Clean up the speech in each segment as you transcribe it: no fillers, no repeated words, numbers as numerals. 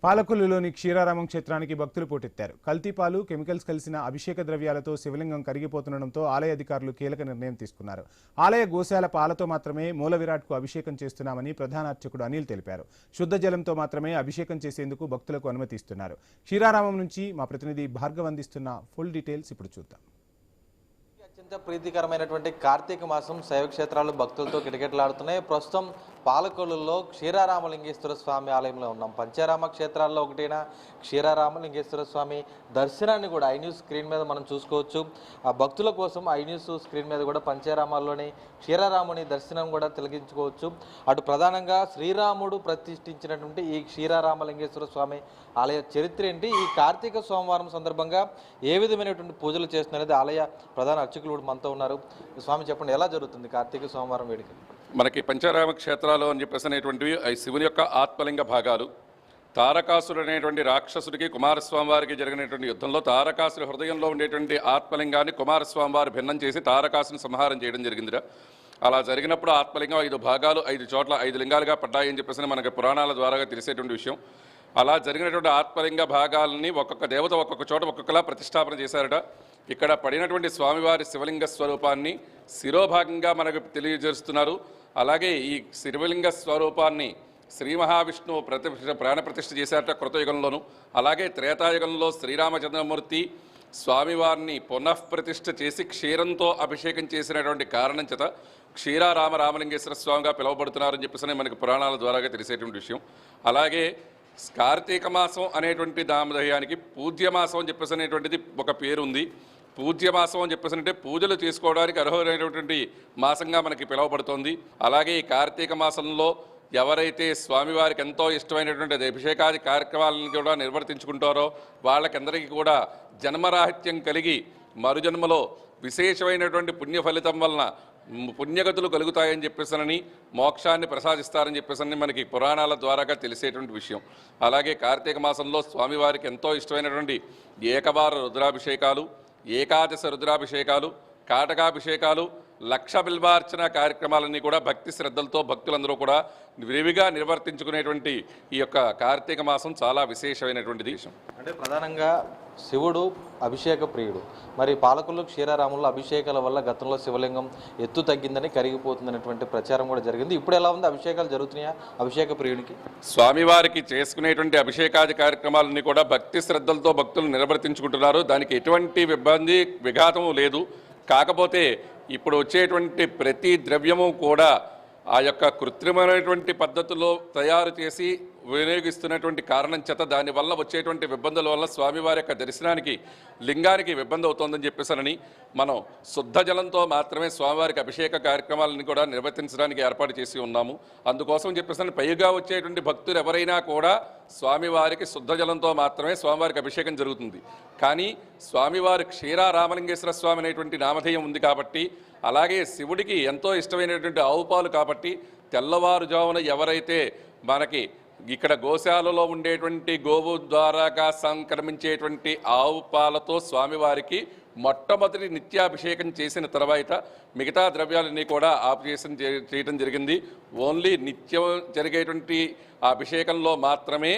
పాలకొల్లులోని క్షీరారామం క్షేత్రానికి భక్తులు పోటెత్తారు. కల్తీపాలు, కెమికల్స్ కలిసిన అభిషేక ద్రవ్యాలతో శివలింగం కరిగిపోతుండటంతో ఆలయ అధికారులు కీలక నిర్ణయం తీసుకున్నారు. ఆలయ గోశాల పాలతో మాత్రమే మూల విరాట్కు అభిషేకం చేస్తున్నామని ప్రధాన అర్చకుడు అనిల్ తెలిపారు. శుద్ధ జలంతో మాత్రమే అభిషేకం చేసేందుకు భక్తులకు అనుమతి ఇస్తున్నారు. క్షీరారామం నుంచి మా ప్రతినిధి భార్గవ్ అందిస్తున్న ఫుల్ డీటెయిల్స్ ఇప్పుడు చూద్దాం. అత్యంత ప్రీతికరమైనటువంటి కార్తీక మాసం శైవ క్షేత్రాలు భక్తులతో కిటకిటలాడుతున్నాయి. ప్రస్తుతం పాలకొల్లులో క్షీరారామలింగేశ్వర స్వామి ఆలయంలో ఉన్నాం. పంచారామ క్షేత్రాల్లో ఒకటైన క్షీరారామలింగేశ్వర స్వామి దర్శనాన్ని కూడా ఐన్యూస్ స్క్రీన్ మీద మనం చూసుకోవచ్చు. ఆ భక్తుల కోసం ఐన్యూస్ స్క్రీన్ మీద కూడా పంచారామాల్లోని క్షీరారాముని దర్శనం కూడా తిలకించుకోవచ్చు. అటు ప్రధానంగా శ్రీరాముడు ప్రతిష్ఠించినటువంటి ఈ క్షీరారామలింగేశ్వర స్వామి ఆలయ చరిత్ర ఏంటి, ఈ కార్తీక సోమవారం సందర్భంగా ఏ విధమైనటువంటి పూజలు చేస్తున్నది ఆలయ ప్రధాన అర్చకులు మనతో ఉన్నారు. స్వామి చెప్పండి, ఎలా జరుగుతుంది కార్తీక సోమవారం వేడుక? మనకి పంచారామ క్షేత్రాలు అని చెప్పేసి అనేటువంటివి శివుని యొక్క ఆత్మలింగ భాగాలు. తారకాసురుడు అనేటువంటి రాక్షసుడికి కుమారస్వామి వారికి జరిగినటువంటి యుద్ధంలో తారకాసుడి హృదయంలో ఉండేటువంటి ఆత్మలింగాన్ని కుమారస్వామి వారు భిన్నం చేసి తారకాసుని సంహారం చేయడం జరిగిందిరా. అలా జరిగినప్పుడు ఆత్మలింగం 5 భాగాలు 5 చోట్ల 5 లింగాలుగా పడ్డాయని చెప్పేసి మనకి పురాణాల ద్వారా తెలిసేటువంటి విషయం. అలా జరిగినటువంటి ఆత్మలింగ భాగాలని ఒక్కొక్క దేవత ఒక్కొక్క చోట ఒక్కొక్కలా ప్రతిష్టాపన చేశారట. ఇక్కడ పడినటువంటి స్వామివారి శివలింగ స్వరూపాన్ని శిరోభాగంగా మనకు తెలియజేస్తున్నారు. అలాగే ఈ శివలింగ స్వరూపాన్ని శ్రీ మహావిష్ణువు ప్రాణప్రతిష్ఠ చేశారట కృతయుగంలోను. అలాగే త్రేతాయుగంలో శ్రీరామచంద్రమూర్తి స్వామివారిని పునఃప్రతిష్ఠ చేసి క్షీరంతో అభిషేకం చేసినటువంటి కారణం చేత రామలింగేశ్వర స్వామిగా పిలువబడుతున్నారని చెప్పేసి మనకు పురాణాల ద్వారా తెలిసేటువంటి విషయం. అలాగే కార్తీక మాసం అనేటువంటి నామధేయానికి పూజ్యమాసం అని చెప్పేసి అనేటువంటిది ఒక పేరు ఉంది. పూజ్యమాసం అని చెప్పేసి అంటే పూజలు చేసుకోవడానికి అర్హులైనటువంటి మాసంగా మనకి పిలువబడుతోంది. అలాగే ఈ కార్తీక మాసంలో ఎవరైతే స్వామివారికి ఎంతో ఇష్టమైనటువంటి అభిషేకాది కార్యక్రమాలను కూడా నిర్వర్తించుకుంటారో వాళ్ళకందరికీ కూడా జన్మరాహిత్యం కలిగి మరుజన్మలో విశేషమైనటువంటి పుణ్య ఫలితం వలన పుణ్యగతులు కలుగుతాయని చెప్పేసనని మోక్షాన్ని ప్రసాదిస్తారని చెప్పేసని మనకి పురాణాల ద్వారా తెలిసేటువంటి విషయం. అలాగే కార్తీక మాసంలో స్వామివారికి ఎంతో ఇష్టమైనటువంటి ఏకవార రుద్రాభిషేకాలు, ఏకాదశ రుద్రాభిషేకాలు, కాటకాభిషేకాలు, లక్ష బిల్వార్చన కార్యక్రమాలన్నీ కూడా భక్తి శ్రద్ధలతో భక్తులందరూ కూడా విరివిగా నిర్వర్తించుకునేటువంటి ఈ యొక్క కార్తీక మాసం చాలా విశేషమైనటువంటిది. అంటే ప్రధానంగా శివుడు అభిషేక ప్రియుడు. మరి పాలకొల్లు క్షీరారాముల్లో అభిషేకాల వల్ల గతంలో శివలింగం ఎత్తు తగ్గిందని కరిగిపోతుందనేటువంటి ప్రచారం కూడా జరిగింది. ఇప్పుడు ఎలా ఉంది, అభిషేకాలు జరుగుతున్నాయా అభిషేక ప్రియునికి? స్వామివారికి చేసుకునేటువంటి అభిషేకాది కార్యక్రమాలన్నీ కూడా భక్తి శ్రద్ధలతో భక్తులు నిర్వర్తించుకుంటున్నారు. దానికి ఎటువంటి ఇబ్బంది విఘాతము లేదు. కాకపోతే ఇప్పుడు వచ్చేటువంటి ప్రతి ద్రవ్యము కూడా ఆ యొక్క కృత్రిమైనటువంటి పద్ధతిలో తయారు చేసి వినియోగిస్తున్నటువంటి కారణం చేత దానివల్ల వచ్చేటువంటి ఇబ్బందుల వల్ల స్వామివారి యొక్క దర్శనానికి లింగానికి ఇబ్బంది అవుతోందని చెప్పేసనని మనం శుద్ధ జలంతో మాత్రమే స్వామివారికి అభిషేక కార్యక్రమాలను కూడా నిర్వర్తించడానికి ఏర్పాటు చేసి ఉన్నాము. అందుకోసం చెప్పేసని పైగా వచ్చేటువంటి భక్తులు ఎవరైనా కూడా స్వామివారికి శుద్ధ జలంతో మాత్రమే స్వామివారికి అభిషేకం జరుగుతుంది. కానీ స్వామివారి క్షీరారామలింగేశ్వర స్వామి అనేటువంటి నామధేయం ఉంది కాబట్టి, అలాగే శివుడికి ఎంతో ఇష్టమైనటువంటి ఆవు పాలు కాబట్టి తెల్లవారుజామున ఎవరైతే మనకి ఇక్కడ గోశాలలో ఉండేటువంటి గోవు ద్వారాగా సంక్రమించేటువంటి ఆవు పాలతో స్వామివారికి మొట్టమొదటి నిత్యాభిషేకం చేసిన తర్వాత మిగతా ద్రవ్యాలన్నీ కూడా ఆపరేషన్ చేయడం జరిగింది. ఓన్లీ నిత్యం జరిగేటువంటి ఆ అభిషేకంలో మాత్రమే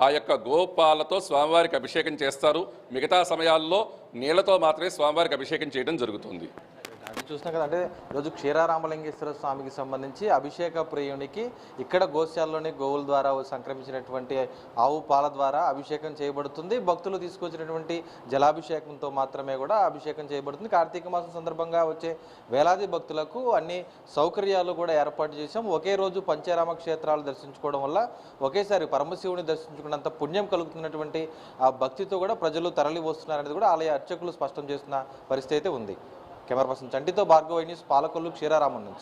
ఆ యొక్క గోపాలతో స్వామివారికి అభిషేకం చేస్తారు. మిగతా సమయాల్లో నీళ్లతో మాత్రమే స్వామివారికి అభిషేకం చేయడం జరుగుతుంది. అది చూసినా కదా, అంటే ఈరోజు క్షీరారామలింగేశ్వర స్వామికి సంబంధించి అభిషేక ప్రియునికి ఇక్కడ గోశాలలోని గోవుల ద్వారా సంక్రమించినటువంటి ఆవు పాల ద్వారా అభిషేకం చేయబడుతుంది. భక్తులు తీసుకొచ్చినటువంటి జలాభిషేకంతో మాత్రమే కూడా అభిషేకం చేయబడుతుంది. కార్తీక మాసం సందర్భంగా వచ్చే వేలాది భక్తులకు అన్ని సౌకర్యాలు కూడా ఏర్పాటు చేశాం. ఒకే రోజు పంచారామ క్షేత్రాలు దర్శించుకోవడం వల్ల ఒకేసారి పరమశివుని దర్శించుకున్నంత పుణ్యం కలుగుతున్నటువంటి ఆ భక్తితో కూడా ప్రజలు తరలి వస్తున్నారనేది కూడా ఆలయ అర్చకులు స్పష్టం చేస్తున్న పరిస్థితి అయితే ఉంది. కెమెరా పర్సన్ చంటితో భార్గవ్, న్యూస్, పాలకొల్లు క్షీరారామం నుంచి.